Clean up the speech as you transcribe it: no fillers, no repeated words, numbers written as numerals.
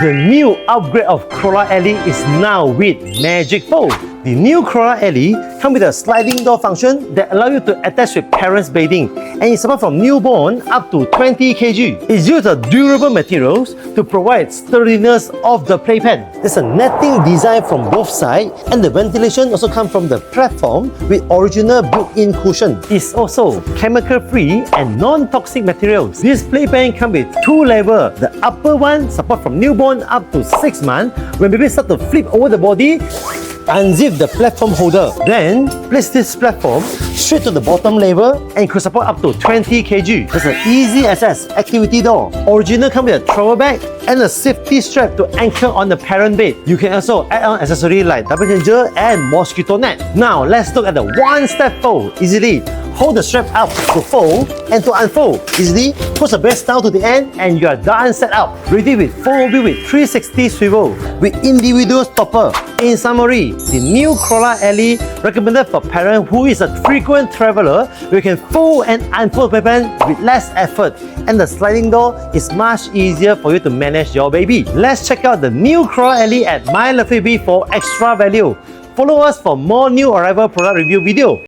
The new upgrade of Crolla Ellie is now with Magic Fold. The new Crolla Ellie comes with a sliding door function that allows you to attach with parents' bedding, and it supports from newborn up to 20 kg. It uses durable materials to provide sturdiness of the playpen. There's a netting design from both sides, and the ventilation also comes from the platform with original built-in cushion. It's also chemical-free and non-toxic materials. This playpen comes with two levels. The upper one supports from newborn up to 6 months. When baby start to flip over the body, unzip the platform holder. Then place this platform straight to the bottom level and it could support up to 20 kg. There's an easy access activity door. Original comes with a travel bag and a safety strap to anchor on the parent bed. You can also add on accessories like double changer and mosquito net. Now let's look at the one-step fold. Easily hold the strap up to fold and to unfold. Easily push the bed down to the end and you are done set up. Ready with fold view with 360 swivel with individual stopper. In summary, the new Crolla Ellie recommended for parents who is a frequent traveler. You can fold and unfold playpen with less effort, and the sliding door is much easier for you to manage your baby. Let's check out the new Crolla Ellie at My Lovely Bee for extra value. Follow us for more new arrival product review video.